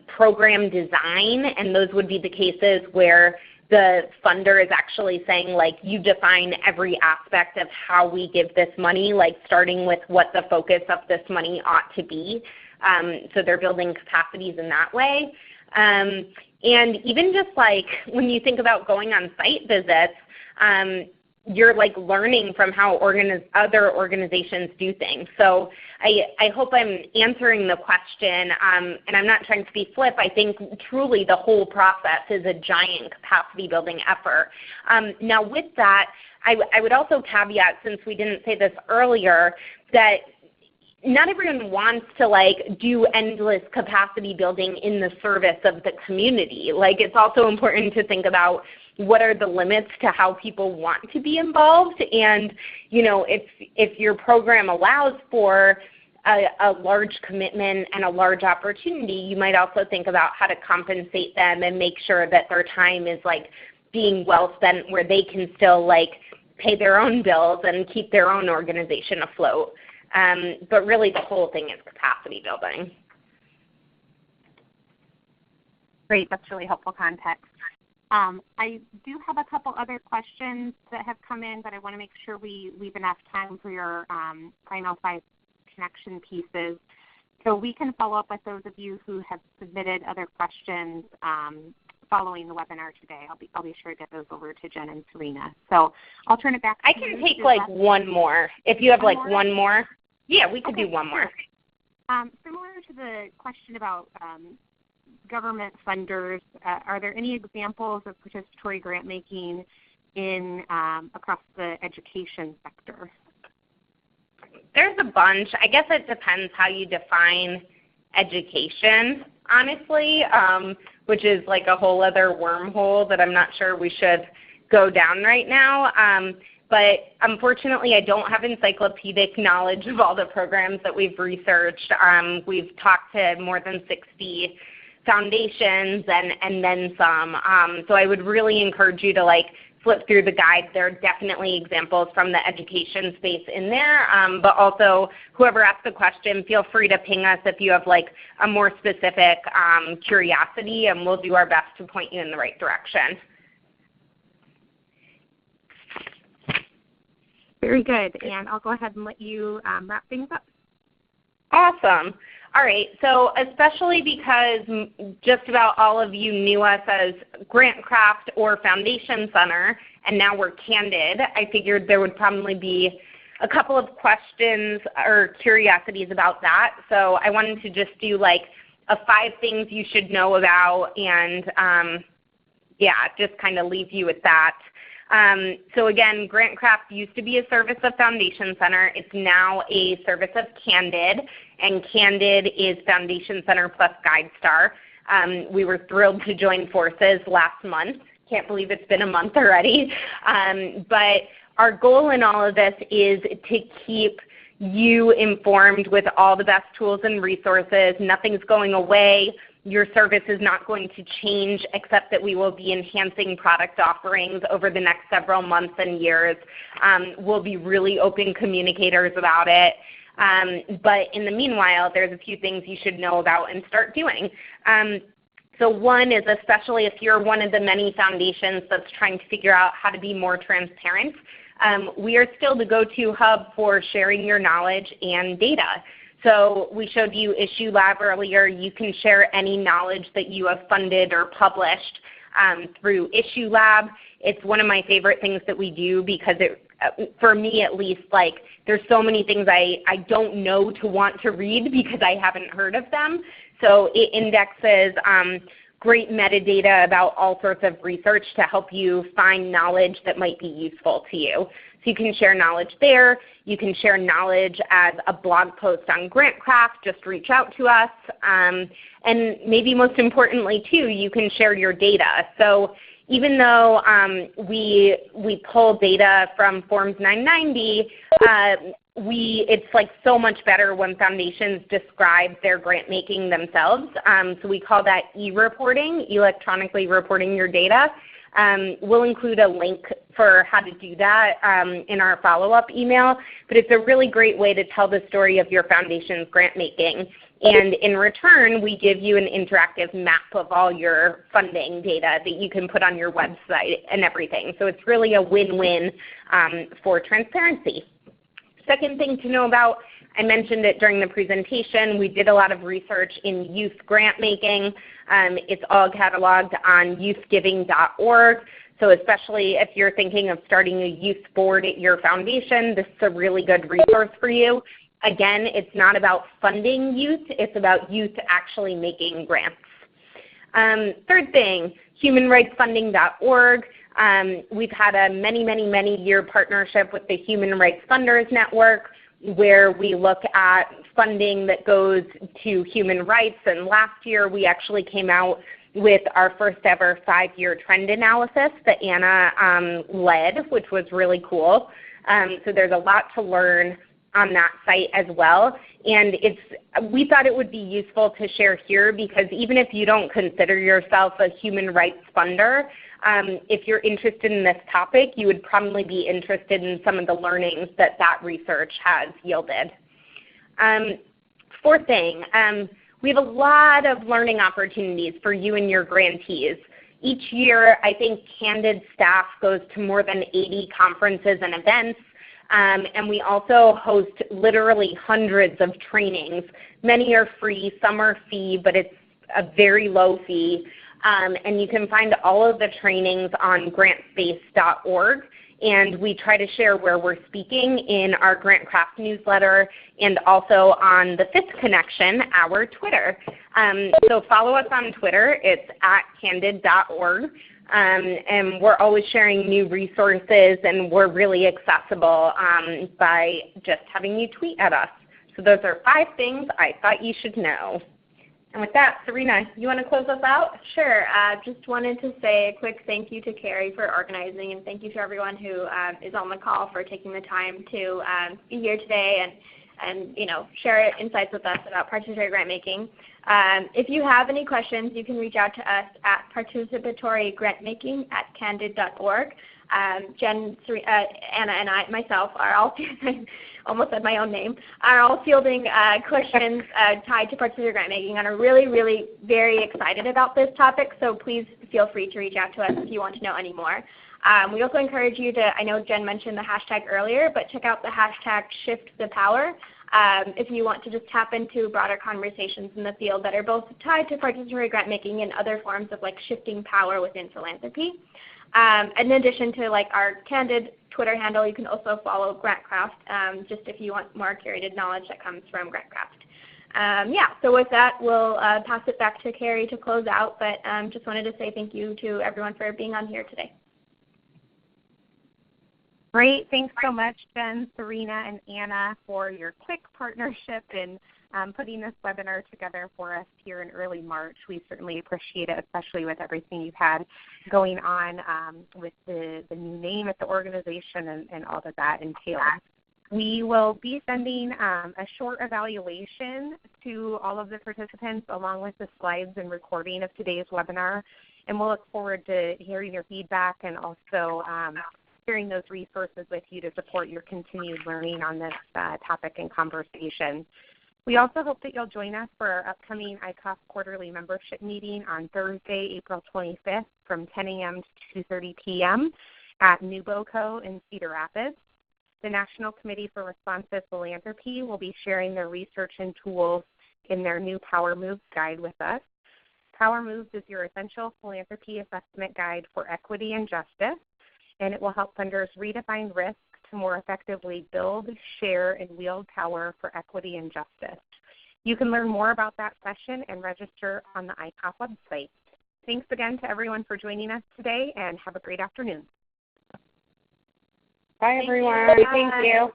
program design, and those would be the cases where the funder is actually saying, you define every aspect of how we give this money, starting with what the focus of this money ought to be. So they're building capacities in that way. And even just when you think about going on site visits, you're learning from how other organizations do things. So I hope I'm answering the question, and I'm not trying to be flip. I think truly the whole process is a giant capacity building effort. Now with that, I would also caveat, since we didn't say this earlier, that not everyone wants to do endless capacity building in the service of the community. It's also important to think about what are the limits to how people want to be involved, and if your program allows for a large commitment and a large opportunity, you might also think about how to compensate them and make sure that their time is being well spent, where they can still pay their own bills and keep their own organization afloat. But really the whole thing is capacity building. Great, that's really helpful context. I do have a couple other questions that have come in, but I want to make sure we leave enough time for your final 5 connection pieces. So we can follow up with those of you who have submitted other questions following the webinar today. I'll be sure to get those over to Jen and Serena. So I'll turn it back to you. I can take one more. If you have one more. Yeah, we could do one more. Similar to the question about government funders, are there any examples of participatory grant making in across the education sector? There's a bunch. I guess it depends how you define education, honestly, which is a whole other wormhole that I'm not sure we should go down right now. But unfortunately, I don't have encyclopedic knowledge of all the programs that we've researched. We've talked to more than 60 foundations and then some. So I would really encourage you to flip through the guide. There are definitely examples from the education space in there. But also, whoever asked the question, feel free to ping us if you have a more specific curiosity, and we'll do our best to point you in the right direction. Very good, and I'll go ahead and let you wrap things up. Awesome. All right, so especially because just about all of you knew us as GrantCraft or Foundation Center, and now we're Candid, I figured there would probably be a couple of questions or curiosities about that. So I wanted to just do a 5 things you should know about, and just kind of leave you with that. So again, GrantCraft used to be a service of Foundation Center. It's now a service of Candid, and Candid is Foundation Center plus GuideStar. We were thrilled to join forces last month. Can't believe it's been a month already. But our goal in all of this is to keep you informed with all the best tools and resources. Nothing's going away. Your service is not going to change, except that we will be enhancing product offerings over the next several months and years. We'll be really open communicators about it. But in the meanwhile, there's a few things you should know about and start doing. So one is, especially if you're one of the many foundations that's trying to figure out how to be more transparent, we are still the go-to hub for sharing your knowledge and data. So we showed you Issue Lab earlier. You can share any knowledge that you have funded or published through Issue Lab. It's one of my favorite things that we do because it, for me at least, there's so many things I don't know to want to read because I haven't heard of them. So it indexes great metadata about all sorts of research to help you find knowledge that might be useful to you. So you can share knowledge there. You can share knowledge as a blog post on GrantCraft. Just reach out to us. And maybe most importantly too, you can share your data. So even though we pull data from Forms 990, it's like so much better when foundations describe their grant making themselves. So we call that e-reporting, electronically reporting your data. We'll include a link for how to do that in our follow-up email, but it's a really great way to tell the story of your foundation's grant making. And in return, we give you an interactive map of all your funding data that you can put on your website and everything. So it's really a win-win for transparency. Second thing to know about, I mentioned it during the presentation, we did a lot of research in youth grant making. It's all cataloged on youthgiving.org. So especially if you're thinking of starting a youth board at your foundation, this is a really good resource for you. Again, it's not about funding youth, it's about youth actually making grants. Third thing, humanrightsfunding.org. We've had a many year partnership with the Human Rights Funders Network where we look at funding that goes to human rights, and last year we actually came out with our first ever 5-year trend analysis that Anna led, which was really cool. So there's a lot to learn on that site as well. And we thought it would be useful to share here because even if you don't consider yourself a human rights funder, if you're interested in this topic, you would probably be interested in some of the learnings that research has yielded. Fourth thing, we have a lot of learning opportunities for you and your grantees. Each year, I think Candid staff goes to more than 80 conferences and events. And we also host literally hundreds of trainings. Many are free, some are fee, but it's a very low fee. And you can find all of the trainings on grantspace.org. And we try to share where we're speaking in our GrantCraft newsletter and also on the Fifth Connection, our Twitter. So follow us on Twitter. It's @candid.org. And we're always sharing new resources, and we're really accessible by just having you tweet at us. So those are 5 things I thought you should know. And with that, Serena, you want to close us out? Sure. Just wanted to say a quick thank you to Carrie for organizing, and thank you to everyone who is on the call for taking the time to be here today and share insights with us about participatory grant making. If you have any questions, you can reach out to us at participatorygrantmaking@candid.org. Jen, Anna, and myself are all almost said my own name, are all fielding questions tied to participatory grant making and are really very excited about this topic. So please feel free to reach out to us if you want to know any more. We also encourage you to, I know Jen mentioned the hashtag earlier, but check out the hashtag #ShiftThePower if you want to just tap into broader conversations in the field that are both tied to participatory grant making and other forms of shifting power within philanthropy. In addition to our Candid Twitter handle, you can also follow GrantCraft just if you want more curated knowledge that comes from GrantCraft. So with that, we'll pass it back to Carrie to close out, but just wanted to say thank you to everyone for being on here today. Great. Thanks so much, Jen, Serena, and Anna for your quick partnership in putting this webinar together for us here in early March. We certainly appreciate it, especially with everything you've had going on with the new name at the organization and all that entails. We will be sending a short evaluation to all of the participants along with the slides and recording of today's webinar, and we'll look forward to hearing your feedback and also sharing those resources with you to support your continued learning on this topic and conversation. We also hope that you'll join us for our upcoming ICOF quarterly membership meeting on Thursday, April 25th from 10 a.m. to 2:30 p.m. at Nuboco in Cedar Rapids. The National Committee for Responsive Philanthropy will be sharing their research and tools in their new Power Moves guide with us. Power Moves is your essential philanthropy assessment guide for equity and justice, and it will help funders redefine risk to more effectively build, share, and wield power for equity and justice. You can learn more about that session and register on the ICOF website. Thanks again to everyone for joining us today, and have a great afternoon. Bye, everyone. Thank you.